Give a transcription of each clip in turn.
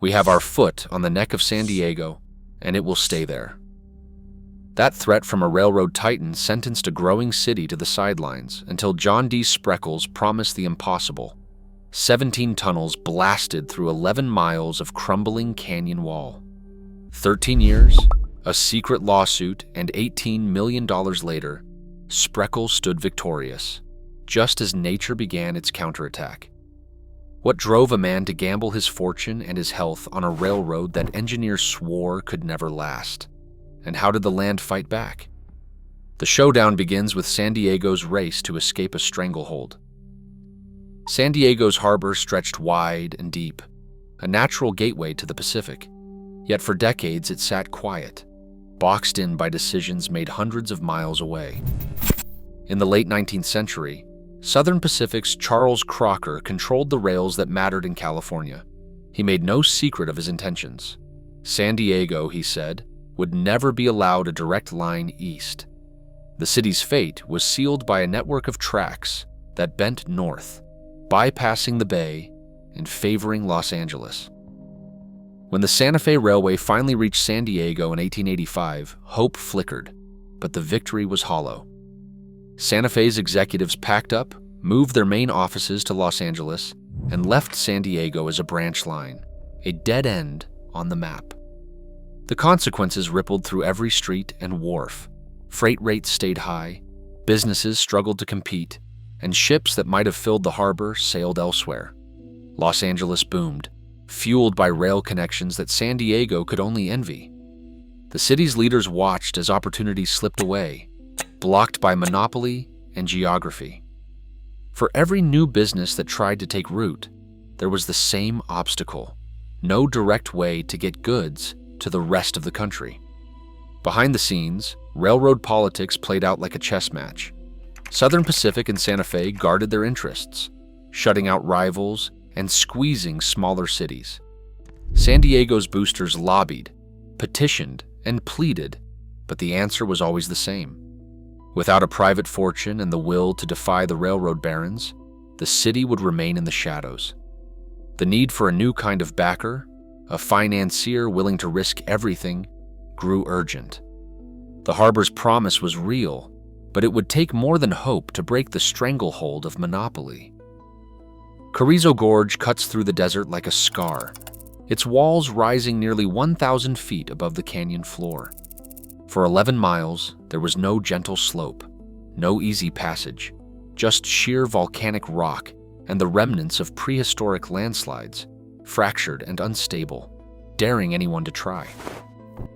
We have our foot on the neck of San Diego, and it will stay there. That threat from a railroad titan sentenced a growing city to the sidelines until John D. Spreckels promised the impossible. 17 tunnels blasted through 11 miles of crumbling canyon wall. 13 years, a secret lawsuit, and $18 million later, Spreckels stood victorious, just as nature began its counterattack. What drove a man to gamble his fortune and his health on a railroad that engineers swore could never last? And how did the land fight back? The showdown begins with San Diego's race to escape a stranglehold. San Diego's harbor stretched wide and deep, a natural gateway to the Pacific. Yet for decades it sat quiet, boxed in by decisions made hundreds of miles away. In the late 19th century, Southern Pacific's Charles Crocker controlled the rails that mattered in California. He made no secret of his intentions. San Diego, he said, would never be allowed a direct line east. The city's fate was sealed by a network of tracks that bent north, bypassing the bay and favoring Los Angeles. When the Santa Fe Railway finally reached San Diego in 1885, hope flickered, but the victory was hollow. Santa Fe's executives packed up, moved their main offices to Los Angeles, and left San Diego as a branch line, a dead end on the map. The consequences rippled through every street and wharf. Freight rates stayed high, businesses struggled to compete, and ships that might have filled the harbor sailed elsewhere. Los Angeles boomed, fueled by rail connections that San Diego could only envy. The city's leaders watched as opportunities slipped away, blocked by monopoly and geography. For every new business that tried to take root, there was the same obstacle: no direct way to get goods to the rest of the country. Behind the scenes, railroad politics played out like a chess match. Southern Pacific and Santa Fe guarded their interests, shutting out rivals and squeezing smaller cities. San Diego's boosters lobbied, petitioned, and pleaded, but the answer was always the same. Without a private fortune and the will to defy the railroad barons, the city would remain in the shadows. The need for a new kind of backer, a financier willing to risk everything, grew urgent. The harbor's promise was real, but it would take more than hope to break the stranglehold of monopoly. Carrizo Gorge cuts through the desert like a scar, its walls rising nearly 1,000 feet above the canyon floor. For 11 miles, there was no gentle slope, no easy passage, just sheer volcanic rock and the remnants of prehistoric landslides, fractured and unstable, daring anyone to try.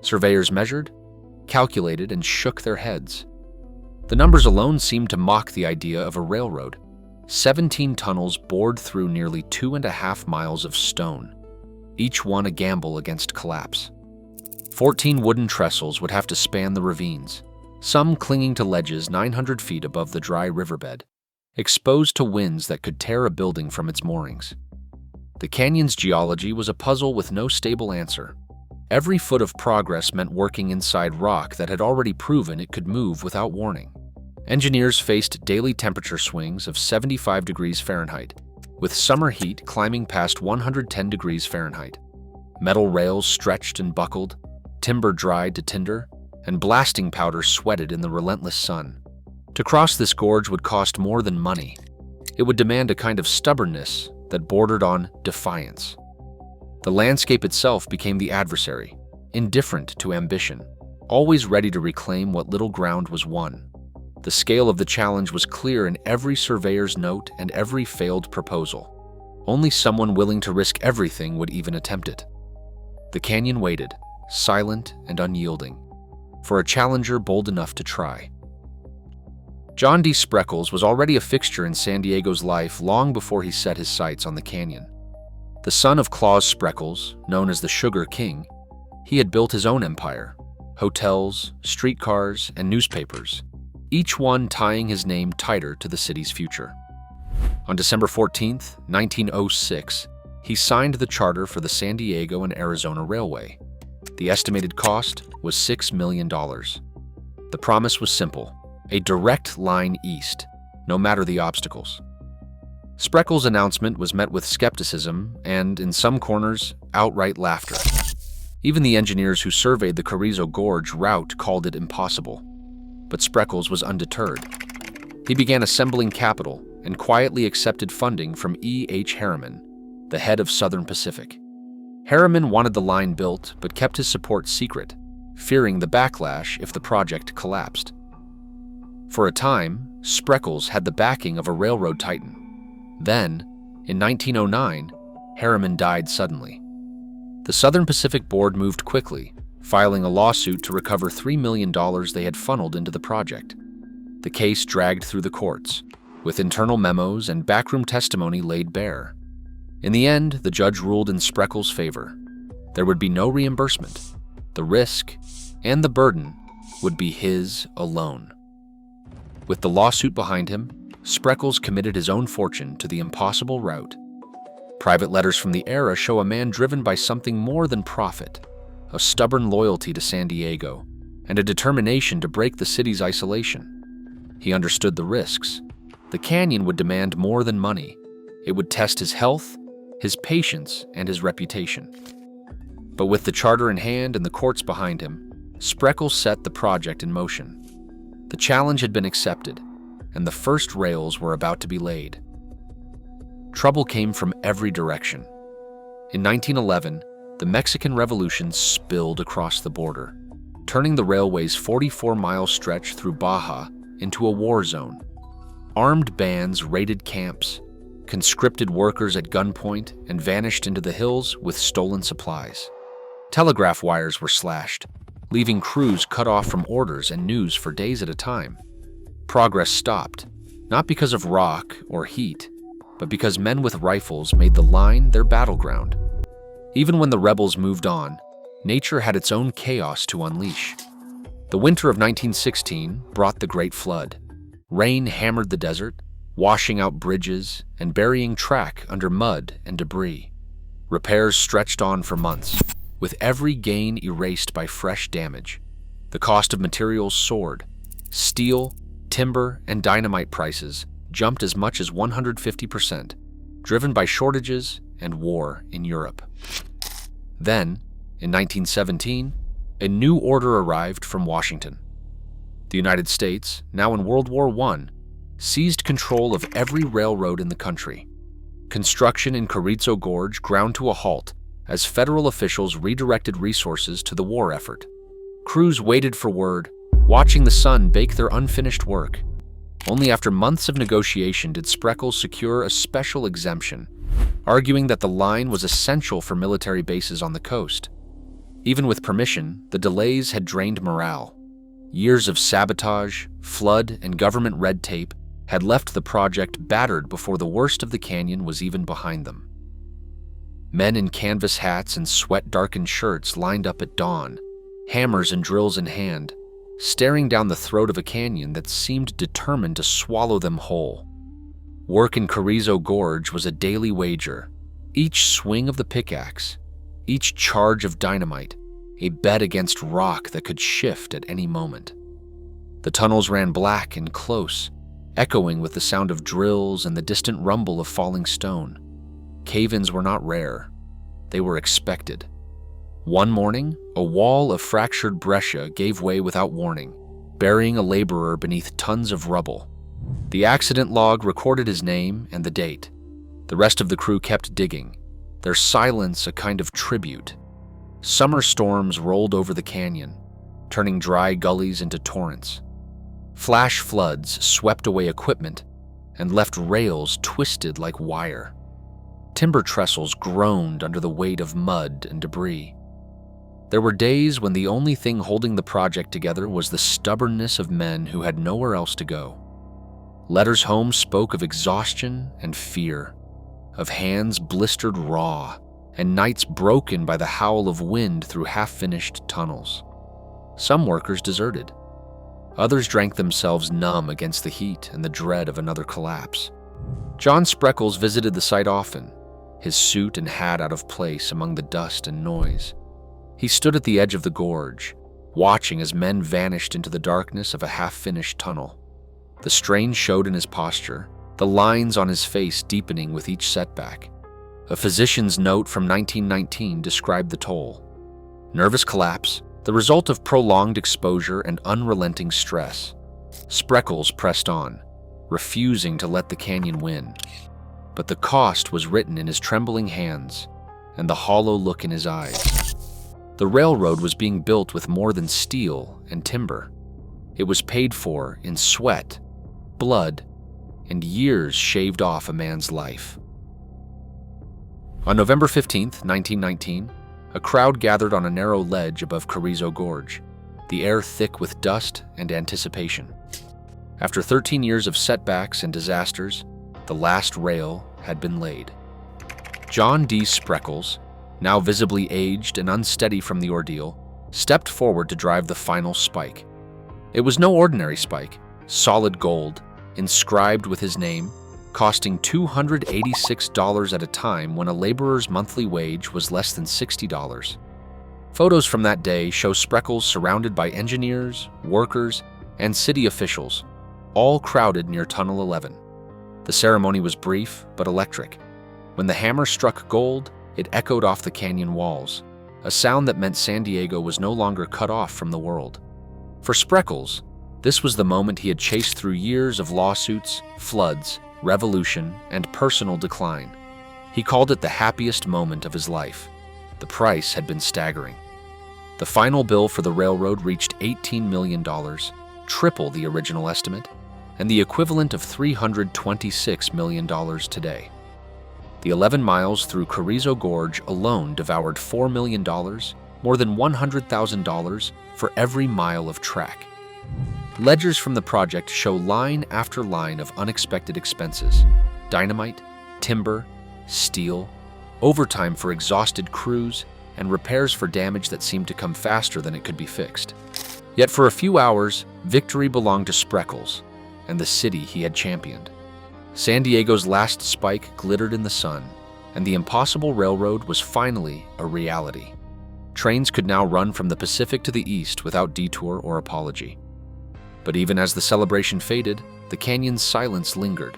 Surveyors measured, calculated, and shook their heads. The numbers alone seemed to mock the idea of a railroad. 17 tunnels bored through nearly 2.5 miles of stone, each one a gamble against collapse. 14 wooden trestles would have to span the ravines, some clinging to ledges 900 feet above the dry riverbed, exposed to winds that could tear a building from its moorings. The canyon's geology was a puzzle with no stable answer. Every foot of progress meant working inside rock that had already proven it could move without warning. Engineers faced daily temperature swings of 75 degrees Fahrenheit, with summer heat climbing past 110 degrees Fahrenheit. Metal rails stretched and buckled, timber dried to tinder, and blasting powder sweated in the relentless sun. To cross this gorge would cost more than money. It would demand a kind of stubbornness that bordered on defiance. The landscape itself became the adversary, indifferent to ambition, always ready to reclaim what little ground was won. The scale of the challenge was clear in every surveyor's note and every failed proposal. Only someone willing to risk everything would even attempt it. The canyon waited, silent and unyielding, for a challenger bold enough to try. John D. Spreckels was already a fixture in San Diego's life long before he set his sights on the canyon. The son of Claus Spreckels, known as the Sugar King, he had built his own empire: hotels, streetcars, and newspapers, each one tying his name tighter to the city's future. On December 14, 1906, he signed the charter for the San Diego and Arizona Railway. The estimated cost was $6 million. The promise was simple: a direct line east, no matter the obstacles. Spreckels' announcement was met with skepticism and, in some corners, outright laughter. Even the engineers who surveyed the Carrizo Gorge route called it impossible. But Spreckels was undeterred. He began assembling capital and quietly accepted funding from E. H. Harriman, the head of Southern Pacific. Harriman wanted the line built but kept his support secret, fearing the backlash if the project collapsed. For a time, Spreckels had the backing of a railroad titan. Then, in 1909, Harriman died suddenly. The Southern Pacific Board moved quickly, filing a lawsuit to recover $3 million they had funneled into the project. The case dragged through the courts, with internal memos and backroom testimony laid bare. In the end, the judge ruled in Spreckels' favor. There would be no reimbursement. The risk and the burden would be his alone. With the lawsuit behind him, Spreckels committed his own fortune to the impossible route. Private letters from the era show a man driven by something more than profit, a stubborn loyalty to San Diego, and a determination to break the city's isolation. He understood the risks. The canyon would demand more than money. It would test his health, his patience, and his reputation. But with the charter in hand and the courts behind him, Spreckels set the project in motion. The challenge had been accepted, and the first rails were about to be laid. Trouble came from every direction. In 1911, the Mexican Revolution spilled across the border, turning the railway's 44-mile stretch through Baja into a war zone. Armed bands raided camps, conscripted workers at gunpoint, and vanished into the hills with stolen supplies. Telegraph wires were slashed, leaving crews cut off from orders and news for days at a time. Progress stopped, not because of rock or heat, but because men with rifles made the line their battleground. Even when the rebels moved on, nature had its own chaos to unleash. The winter of 1916 brought the Great Flood. Rain hammered the desert, washing out bridges and burying track under mud and debris. Repairs stretched on for months, with every gain erased by fresh damage. The cost of materials soared. Steel, timber, and dynamite prices jumped as much as 150%, driven by shortages and war in Europe. Then, in 1917, a new order arrived from Washington. The United States, now in World War I, seized control of every railroad in the country. Construction in Carrizo Gorge ground to a halt as federal officials redirected resources to the war effort. Crews waited for word, watching the sun bake their unfinished work. Only after months of negotiation did Spreckels secure a special exemption, arguing that the line was essential for military bases on the coast. Even with permission, the delays had drained morale. Years of sabotage, flood, and government red tape had left the project battered before the worst of the canyon was even behind them. Men in canvas hats and sweat-darkened shirts lined up at dawn, hammers and drills in hand, staring down the throat of a canyon that seemed determined to swallow them whole. Work in Carrizo Gorge was a daily wager. Each swing of the pickaxe, each charge of dynamite, a bet against rock that could shift at any moment. The tunnels ran black and close, echoing with the sound of drills and the distant rumble of falling stone. Cave-ins were not rare. They were expected. One morning, a wall of fractured breccia gave way without warning, burying a laborer beneath tons of rubble. The accident log recorded his name and the date. The rest of the crew kept digging, their silence a kind of tribute. Summer storms rolled over the canyon, turning dry gullies into torrents. Flash floods swept away equipment and left rails twisted like wire. Timber trestles groaned under the weight of mud and debris. There were days when the only thing holding the project together was the stubbornness of men who had nowhere else to go. Letters home spoke of exhaustion and fear, of hands blistered raw, and nights broken by the howl of wind through half-finished tunnels. Some workers deserted. Others drank themselves numb against the heat and the dread of another collapse. John Spreckels visited the site often, his suit and hat out of place among the dust and noise. He stood at the edge of the gorge, watching as men vanished into the darkness of a half-finished tunnel. The strain showed in his posture, the lines on his face deepening with each setback. A physician's note from 1919 described the toll. Nervous collapse, the result of prolonged exposure and unrelenting stress. Spreckels pressed on, refusing to let the canyon win. But the cost was written in his trembling hands and the hollow look in his eyes. The railroad was being built with more than steel and timber. It was paid for in sweat, blood, and years shaved off a man's life. On November 15, 1919, a crowd gathered on a narrow ledge above Carrizo Gorge, the air thick with dust and anticipation. After 13 years of setbacks and disasters, the last rail had been laid. John D. Spreckels, now visibly aged and unsteady from the ordeal, stepped forward to drive the final spike. It was no ordinary spike, solid gold, inscribed with his name, costing $286 at a time when a laborer's monthly wage was less than $60. Photos from that day show Spreckels surrounded by engineers, workers, and city officials, all crowded near Tunnel 11. The ceremony was brief but electric. When the hammer struck gold, it echoed off the canyon walls, a sound that meant San Diego was no longer cut off from the world. For Spreckels, this was the moment he had chased through years of lawsuits, floods, revolution, and personal decline. He called it the happiest moment of his life. The price had been staggering. The final bill for the railroad reached $18 million, triple the original estimate, and the equivalent of $326 million today. The 11 miles through Carrizo Gorge alone devoured $4 million, more than $100,000 for every mile of track. Ledgers from the project show line after line of unexpected expenses: dynamite, timber, steel, overtime for exhausted crews, and repairs for damage that seemed to come faster than it could be fixed. Yet for a few hours, victory belonged to Spreckels and the city he had championed. San Diego's last spike glittered in the sun, and the impossible railroad was finally a reality. Trains could now run from the Pacific to the east without detour or apology. But even as the celebration faded, the canyon's silence lingered,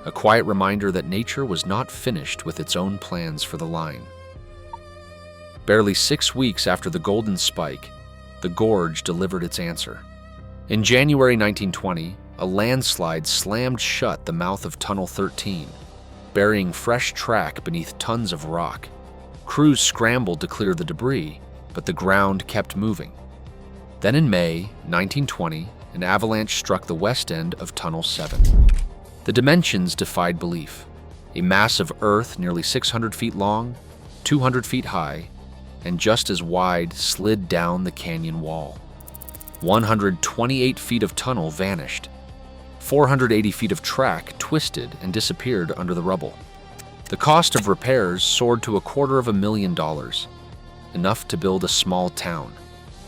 a quiet reminder that nature was not finished with its own plans for the line. Barely 6 weeks after the golden spike, the gorge delivered its answer. In January 1920, a landslide slammed shut the mouth of Tunnel 13, burying fresh track beneath tons of rock. Crews scrambled to clear the debris, but the ground kept moving. Then in May 1920, an avalanche struck the west end of Tunnel 7. The dimensions defied belief. A mass of earth nearly 600 feet long, 200 feet high, and just as wide slid down the canyon wall. 128 feet of tunnel vanished. 480 feet of track twisted and disappeared under the rubble. The cost of repairs soared to $250,000, enough to build a small town.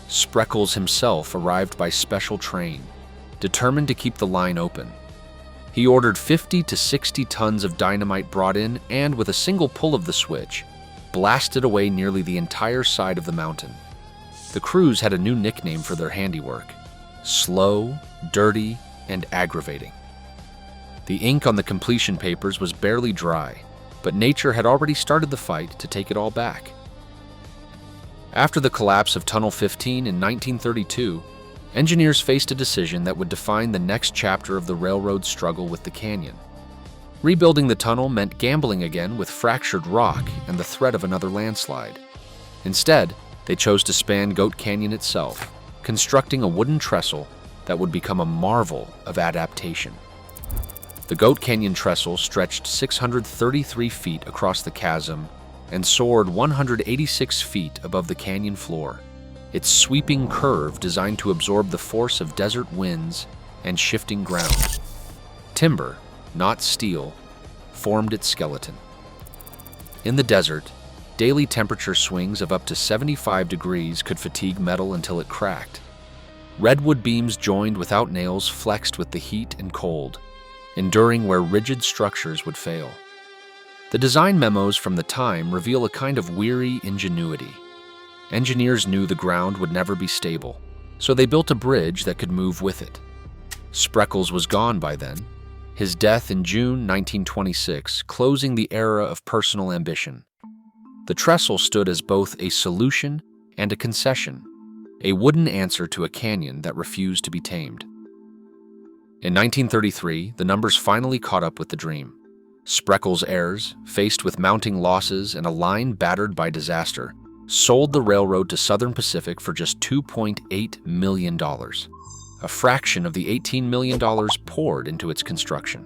Spreckels himself arrived by special train, determined to keep the line open. He ordered 50 to 60 tons of dynamite brought in and, with a single pull of the switch, blasted away nearly the entire side of the mountain. The crews had a new nickname for their handiwork: slow, dirty, and aggravating. The ink on the completion papers was barely dry, but nature had already started the fight to take it all back. After the collapse of Tunnel 15 in 1932, engineers faced a decision that would define the next chapter of the railroad's struggle with the canyon. Rebuilding the tunnel meant gambling again with fractured rock and the threat of another landslide. Instead, they chose to span Goat Canyon itself, constructing a wooden trestle that would become a marvel of adaptation. The Goat Canyon trestle stretched 633 feet across the chasm and soared 186 feet above the canyon floor, its sweeping curve designed to absorb the force of desert winds and shifting ground. Timber, not steel, formed its skeleton. In the desert, daily temperature swings of up to 75 degrees could fatigue metal until it cracked. Redwood beams joined without nails flexed with the heat and cold, enduring where rigid structures would fail. The design memos from the time reveal a kind of weary ingenuity. Engineers knew the ground would never be stable, so they built a bridge that could move with it. Spreckels was gone by then. his death in June 1926, closing the era of personal ambition. The trestle stood as both a solution and a concession, a wooden answer to a canyon that refused to be tamed. In 1933, the numbers finally caught up with the dream. Spreckels' heirs, faced with mounting losses and a line battered by disaster, sold the railroad to Southern Pacific for just $2.8 million, a fraction of the $18 million poured into its construction.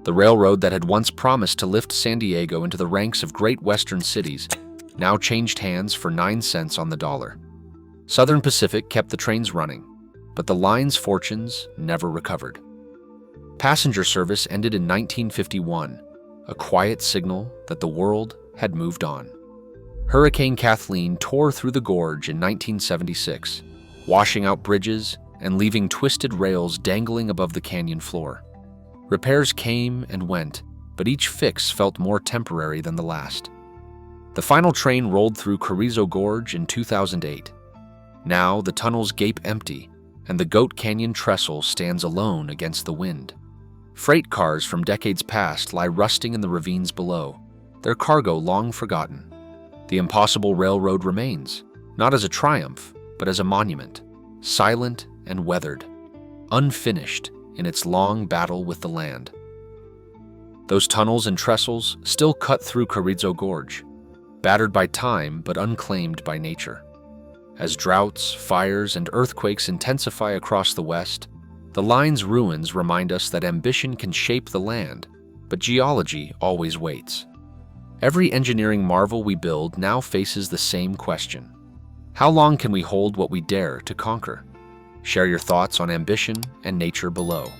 The railroad that had once promised to lift San Diego into the ranks of great western cities now changed hands for 9 cents on the dollar. Southern Pacific kept the trains running, but the line's fortunes never recovered. Passenger service ended in 1951, a quiet signal that the world had moved on. Hurricane Kathleen tore through the gorge in 1976, washing out bridges and leaving twisted rails dangling above the canyon floor. Repairs came and went, but each fix felt more temporary than the last. The final train rolled through Carrizo Gorge in 2008. Now the tunnels gape empty, and the Goat Canyon trestle stands alone against the wind. Freight cars from decades past lie rusting in the ravines below, their cargo long forgotten. The impossible railroad remains, not as a triumph, but as a monument, silent and weathered, unfinished in its long battle with the land. Those tunnels and trestles still cut through Carrizo Gorge, battered by time but unclaimed by nature. As droughts, fires, and earthquakes intensify across the West, the line's ruins remind us that ambition can shape the land, but geology always waits. Every engineering marvel we build now faces the same question. How long can we hold what we dare to conquer? Share your thoughts on ambition and nature below.